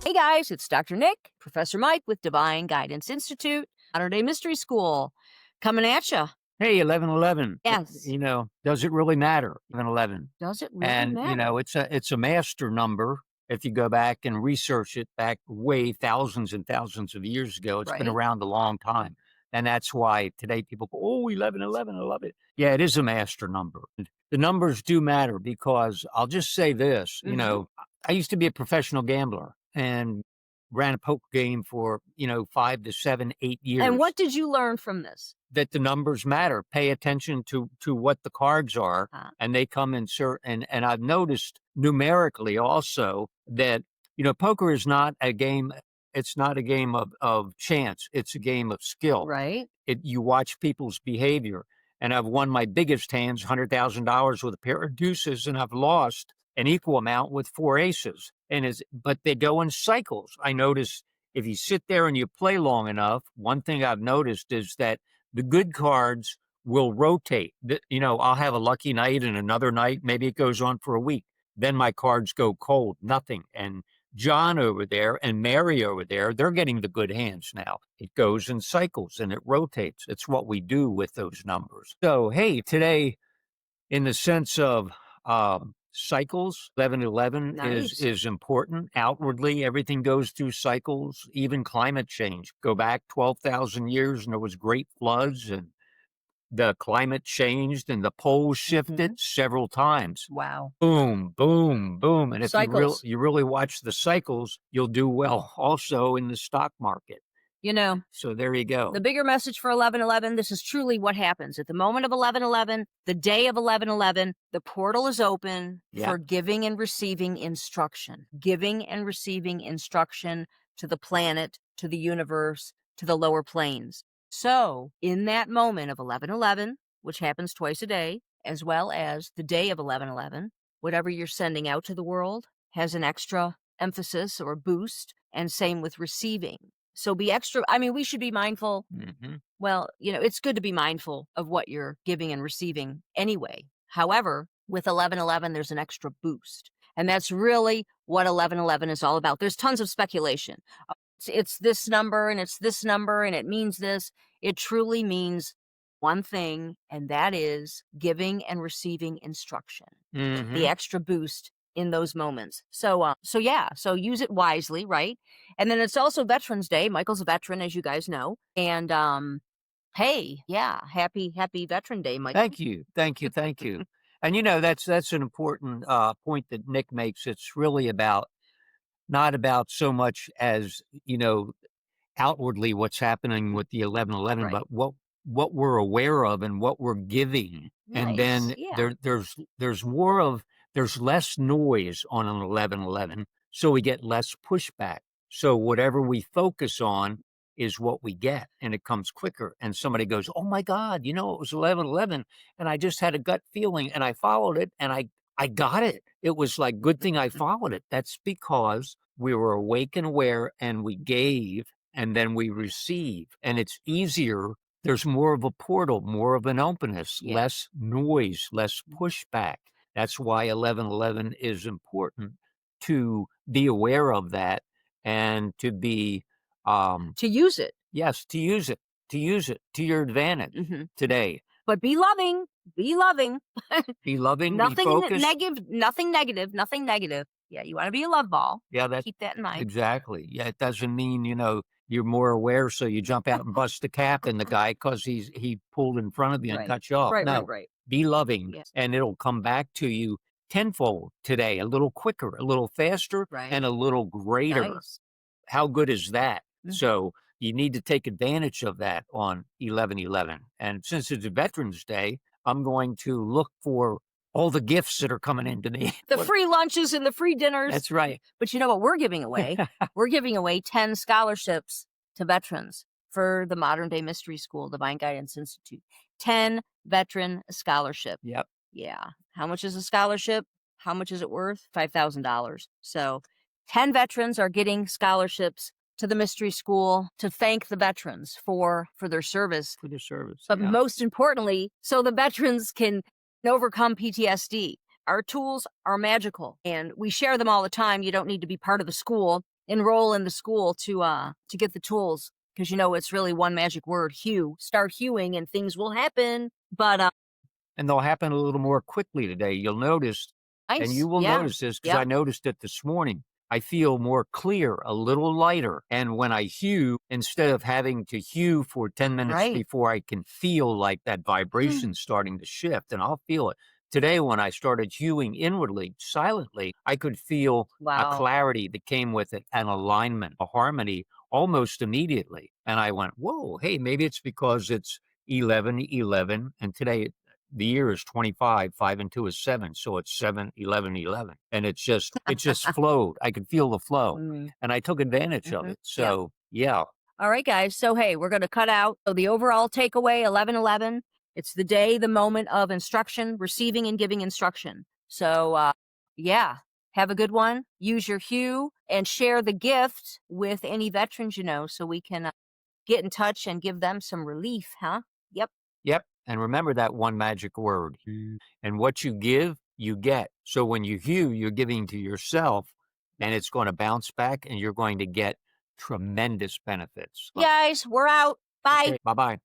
Hey guys, it's Dr. Nick, Professor Mike with Divine Guidance Institute, Modern Day Mystery School, coming at you. Hey, 11:11. Yes. Does it really matter? 11:11. Does it really And, matter? it's a master number. If you go back and research it back way thousands and thousands of years ago, it's been Right? around a long time. And that's why today people go, oh, 11:11, I love it. Yeah, it is a master number. The numbers do matter because I'll just say this, Mm-hmm. I used to be a professional gambler and ran a poker game for, 5 to 7, 8 And years. what did you learn from this? That the numbers matter. Pay attention to what the cards are, and they come in certain. And I've noticed numerically also that poker is not a game. It's not a game of chance. It's a game of skill. Right? You watch people's behavior, and I've won my biggest hands, $100,000 with a pair of deuces, and I've lost an equal amount with 4 aces. But they go in cycles. I notice if you sit there and you play long enough, one thing I've noticed is that the good cards will rotate. I'll have a lucky night and another night, maybe it goes on for a week. Then my cards go cold, nothing. And John over there and Mary over there, they're getting the good hands now. It goes in cycles and it rotates. It's what we do with those numbers. So, hey, today, in the sense of cycles, 11:11 Nice. is important. Outwardly, everything goes through cycles, even climate change. Go back 12,000 years and there was great floods and the climate changed and the poles shifted several times. Wow. Boom, boom, boom. And if Cycles. you really watch the cycles, you'll do well also in the stock market. You know, So there you go. the bigger message for 11:11, this is truly what happens. At the moment of 11:11, the day of 11:11, the portal is open Yeah. for giving and receiving instruction. Giving and receiving instruction to the planet, to the universe, to the lower planes. So, in that moment of 11:11, which happens twice a day, as well as the day of 11:11, whatever you're sending out to the world has an extra emphasis or boost, and same with receiving. So be extra. I mean, we should be mindful. Mhm. Well, it's good to be mindful of what you're giving and receiving anyway. However, with 11:11, there's an extra boost. And that's really what 11:11 is all about. There's tons of speculation. It's this number and it's this number and it means this. It truly means one thing, and that is giving and receiving instruction. Mhm. The extra boost in those moments. So use it wisely, right? And then it's also Veterans Day. Michael's a veteran, as you guys know. And hey, yeah, happy Veteran Day, Michael. Thank you. Thank you. Thank you. And that's an important point that Nick makes. It's really about not about so much as, outwardly what's happening with the 11:11, Right. but what we're aware of and what we're giving. And Nice. then Yeah. there's less noise on an 11:11, so we get less pushback. So whatever we focus on is what we get, and it comes quicker. And somebody goes, "Oh my God, it was 11:11, and I just had a gut feeling, and I followed it, and I got it. It was like good thing I followed it." That's because we were awake and aware, and we gave, and then we receive, and it's easier. There's more of a portal, more of an openness, Yeah. less noise, less pushback. That's why 11:11 is important, to be aware of that and to be, To use it. yes, to use it, to your advantage hmm today. But be loving. Be loving. Be loving, be Nothing focused. negative. Nothing negative. Nothing negative. Yeah, you want to be a love ball. Yeah, that Keep that in mind. exactly. Yeah, it doesn't mean, you're more aware, so you jump out and bust a cap in the guy because he pulled in front of you and Right. cut you off. Right. No, Right. be loving, Yeah. and it'll come back to you tenfold today, a little quicker, a little faster, Right. and a little greater. Nice. How good is that? Mhm. So you need to take advantage of that on 11:11. And since it's Veterans Day, I'm going to look for all the gifts that are coming into me. The free lunches and the free dinners. That's right. But you know what we're giving away? We're giving away 10 scholarships to veterans for the Modern Day Mystery School, Divine Guidance Institute. 10 veteran scholarship. Yep. Yeah. How much is a scholarship? How much is it worth? $5,000. So 10 veterans are getting scholarships to the mystery school to thank the veterans for their service. For the service. But yeah. most importantly, so the veterans can overcome PTSD. Our tools are magical and we share them all the time. You don't need to be part of the school. enroll in the school to get the tools, because it's really one magic word, hue. Start hewing and things will happen. But And they'll happen a little more quickly today. You'll notice, and nice. you will Yeah. notice this because I Yep. noticed it this morning. I feel more clear, a little lighter. And when I hew, instead of having to hew for 10 minutes Right. before I can feel like that vibration starting to shift, and I'll feel it. Today, when I started hewing inwardly, silently, I could feel a Wow. clarity that came with it, an alignment, a harmony almost immediately. And I went, whoa, hey, maybe it's because it's 11:11, and today the year is 25, 5 and 2 is 7. So it's 7:11:11. And it just flowed. I could feel the flow. Mm, And I took advantage of mhm. it. Yep. So yeah. All right, guys. So, hey, we're going to cut out. So, the overall takeaway 11:11, it's the day, the moment of instruction, receiving and giving instruction. So, yeah, have a good one. Use your hue and share the gift with any veterans so we can get in touch and give them some relief, huh? Yep. Yep. And remember that one magic word. And what you give, you get. So when you hew, you're giving to yourself and it's going to bounce back and you're going to get tremendous benefits. Guys, we're out. Bye. Okay. Bye bye.